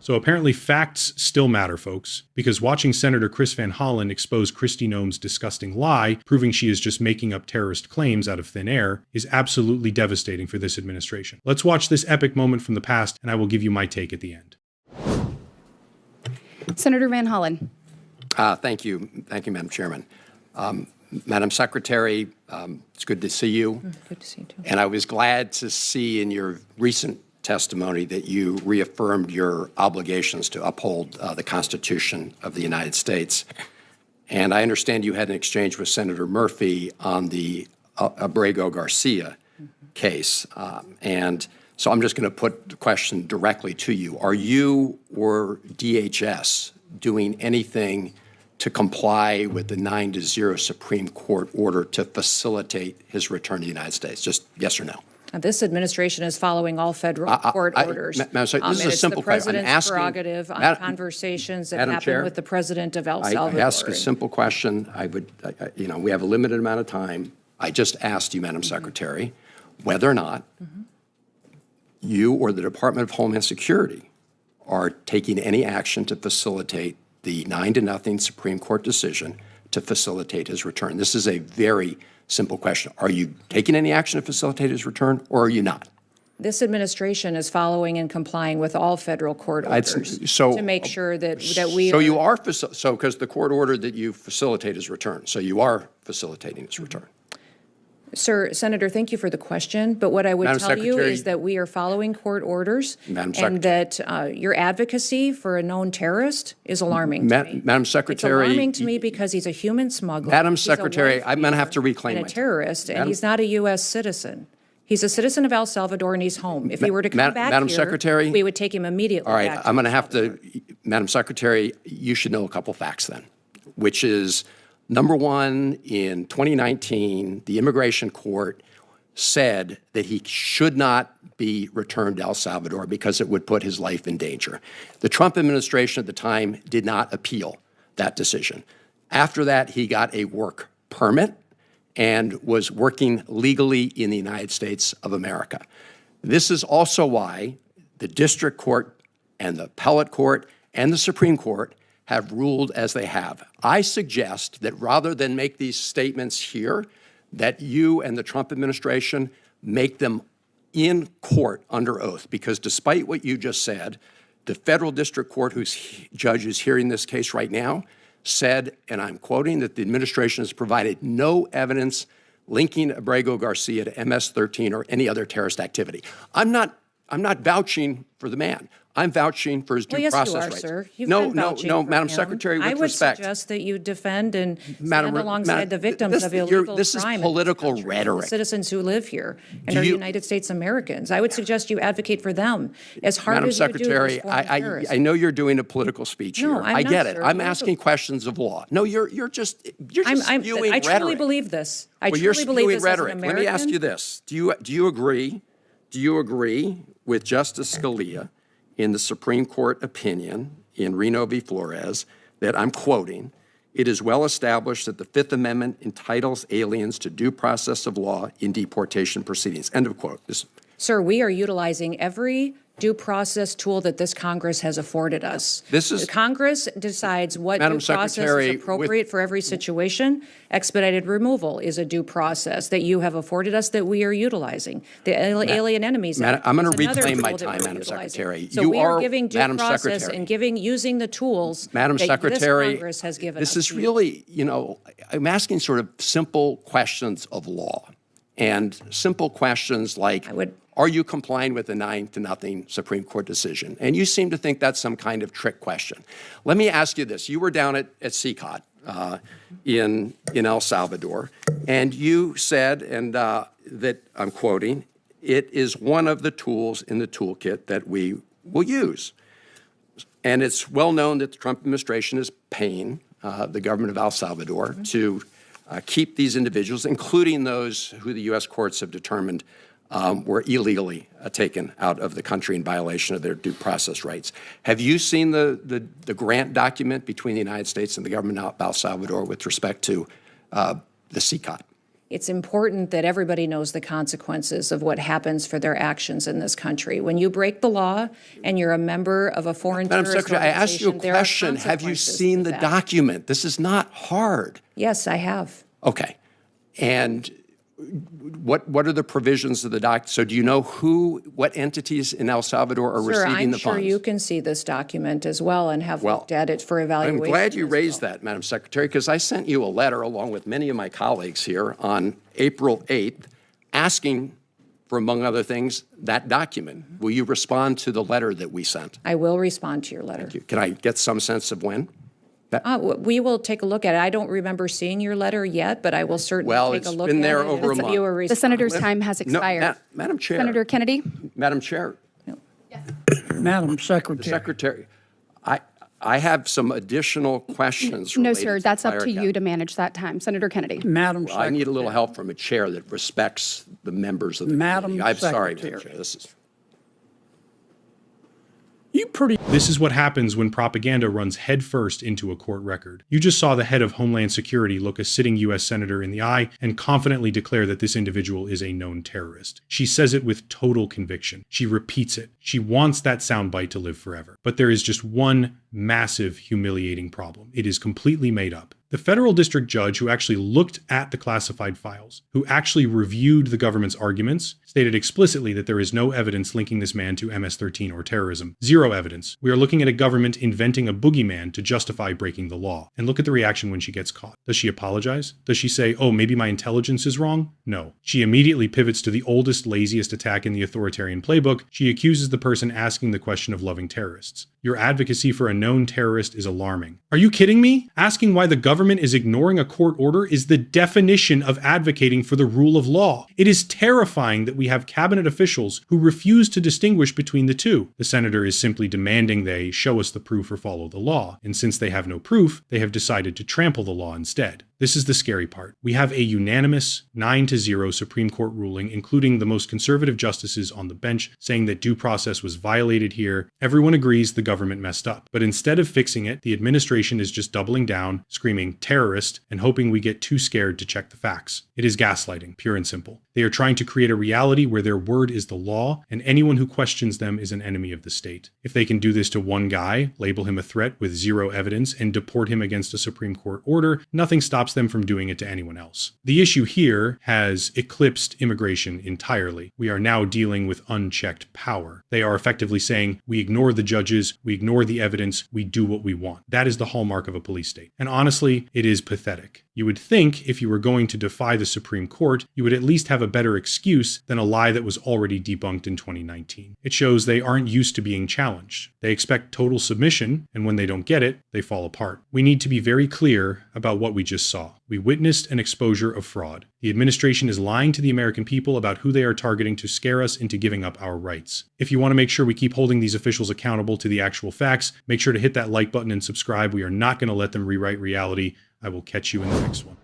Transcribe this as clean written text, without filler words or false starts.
So apparently facts still matter, folks, because watching Senator Chris Van Hollen expose Kristi Noem's disgusting lie, proving she is just making up terrorist claims out of thin air, is absolutely devastating for this administration. Let's watch this epic moment from the past, and I will give you my take at the end. Senator Van Hollen. Thank you. Thank you, Madam Chairman. Madam Secretary, it's good to see you. Good to see you, too. And I was glad to see in your recent testimony that you reaffirmed your obligations to uphold the Constitution of the United States. And I understand you had an exchange with Senator Murphy on the Abrego-Garcia case. And so I'm just going to put the question directly to you. Are you or DHS doing anything to comply with the 9-0 Supreme Court order to facilitate his return to the United States? Just yes or no. This administration is following all federal court orders. Madam Secretary, this is a simple question. I'm asking, prerogative on conversations that happen with the president of El Salvador. I ask a simple question. We have a limited amount of time. I just asked you, Madam Secretary, whether or not you or the Department of Homeland Security are taking any action to facilitate the 9-0 Supreme Court decision to facilitate his return. This is a very simple question. Are you taking any action to facilitate his return, or are you not? This administration is following and complying with all federal court orders to make sure that we. So you are because the court ordered that you facilitate his return. So you are facilitating his return. Sir, Senator, thank you for the question. But what I would tell you is that we are following court orders, and that your advocacy for a known terrorist is alarming to me. Madam Secretary, it's alarming to me because he's a human smuggler. Madam Secretary, I'm going to have to reclaim and a terrorist, and he's not a U.S. citizen. He's a citizen of El Salvador, and he's home. If he were to come back Madam here, Secretary, we would take him immediately. All right, back I'm going to have to, Madam Secretary, you should know a couple facts then, which is, number one, in 2019, the immigration court said that he should not be returned to El Salvador because it would put his life in danger. The Trump administration at the time did not appeal that decision. After that, he got a work permit and was working legally in the United States of America. This is also why the district court and the appellate court and the Supreme Court have ruled as they have. I suggest that rather than make these statements here, that you and the Trump administration make them in court under oath, because despite what you just said, the federal district court whose judge is hearing this case right now said, and I'm quoting, that the administration has provided no evidence linking Abrego-Garcia to MS-13 or any other terrorist activity. I'm not vouching for the man. I'm vouching for his due process rights. Yes, you are, sir. You've been vouching for Madam him. Secretary, with respect. I would suggest that you defend and stand alongside the victims of illegal crime. This is political rhetoric. The citizens who live here and are United States Americans. I would suggest you advocate for them as hard as you do. Madam Secretary, I know you're doing a political speech here. No, I get it. I'm asking questions of law. No, you're just spewing rhetoric. I truly believe this. I truly believe this as an American. Let me ask you this: Do you agree with Justice Scalia in the Supreme Court opinion in Reno v. Flores that, I'm quoting, "It is well established that the Fifth Amendment entitles aliens to due process of law in deportation proceedings." End of quote. Sir, we are utilizing every due process tool that this Congress has afforded us. Congress decides what due process is appropriate for every situation. Expedited removal is a due process that you have afforded us that we are utilizing. The Alien Enemies Act. I'm going to reclaim my time, Madam Secretary. So we are giving due process and using the tools that this Congress has given us. This is really, I'm asking sort of simple questions of law, and simple questions like, are you complying with the 9-0 Supreme Court decision? And you seem to think that's some kind of trick question. Let me ask you this. You were down at CCOT in El Salvador, and you said, and that, I'm quoting, "It is one of the tools in the toolkit that we will use." And it's well known that the Trump administration is paying the government of El Salvador to keep these individuals, including those who the U.S. courts have determined were illegally taken out of the country in violation of their due process rights. Have you seen the grant document between the United States and the government of El Salvador with respect to the CCOT? it's important that everybody knows the consequences of what happens for their actions in this country. When you break the law and you're a member of a foreign terrorist organization, Madam Secretary, I asked you a question. Have you seen the document? This is not hard. Yes, I have. Okay. And what are the provisions of the document? So do you know what entities in El Salvador are receiving the funds? I'm sure you can see this document as well and have looked at it for evaluation. I'm glad you raised that, Madam Secretary, because I sent you a letter along with many of my colleagues here on April 8th asking for, among other things, that document. Will you respond to the letter that we sent? I will respond to your letter. Thank you. Can I get some sense of when? We will take a look at it. I don't remember seeing your letter yet, but I will certainly take a look at it. Well, it's been there over a month. The senator's time has expired. No, Madam Chair. Senator Kennedy? Madam Chair. Yes. Madam Secretary. The Secretary, I have some additional questions. No, sir, that's up to you to manage that time. Senator Kennedy. Madam Secretary. I need a little help from a chair that respects the members of the committee. I'm sorry, Madam Chair. This is... This is what happens when propaganda runs headfirst into a court record. You just saw the head of Homeland Security look a sitting U.S. senator in the eye and confidently declare that this individual is a known terrorist. She says it with total conviction. She repeats it. She wants that soundbite to live forever. But there is just one massive, humiliating problem. It is completely made up. The federal district judge who actually looked at the classified files, who actually reviewed the government's arguments, stated explicitly that there is no evidence linking this man to MS-13 or terrorism. Zero evidence. We are looking at a government inventing a boogeyman to justify breaking the law. And look at the reaction when she gets caught. Does she apologize? Does she say, oh, maybe my intelligence is wrong? No. She immediately pivots to the oldest, laziest attack in the authoritarian playbook. She accuses the person asking the question of loving terrorists. Your advocacy for a known terrorist is alarming. Are you kidding me? Asking why the government is ignoring a court order is the definition of advocating for the rule of law. It is terrifying that we have cabinet officials who refuse to distinguish between the two. The senator is simply demanding they show us the proof or follow the law. And since they have no proof, they have decided to trample the law instead. This is the scary part. We have a unanimous 9-0 Supreme Court ruling, including the most conservative justices on the bench, saying that due process was violated here. Everyone agrees the government messed up. But instead of fixing it, the administration is just doubling down, screaming terrorist, and hoping we get too scared to check the facts. It is gaslighting, pure and simple. They are trying to create a reality where their word is the law, and anyone who questions them is an enemy of the state. If they can do this to one guy, label him a threat with zero evidence, and deport him against a Supreme Court order, nothing stops them from doing it to anyone else. The issue here has eclipsed immigration entirely. We are now dealing with unchecked power. They are effectively saying, we ignore the judges, we ignore the evidence, we do what we want. That is the hallmark of a police state. And honestly, it is pathetic. You would think if you were going to defy the Supreme Court, you would at least have a better excuse than a lie that was already debunked in 2019. It shows they aren't used to being challenged. They expect total submission, and when they don't get it, they fall apart. We need to be very clear about what we just saw. We witnessed an exposure of fraud. The administration is lying to the American people about who they are targeting to scare us into giving up our rights. If you want to make sure we keep holding these officials accountable to the actual facts, make sure to hit that like button and subscribe. We are not going to let them rewrite reality. I will catch you in the next one.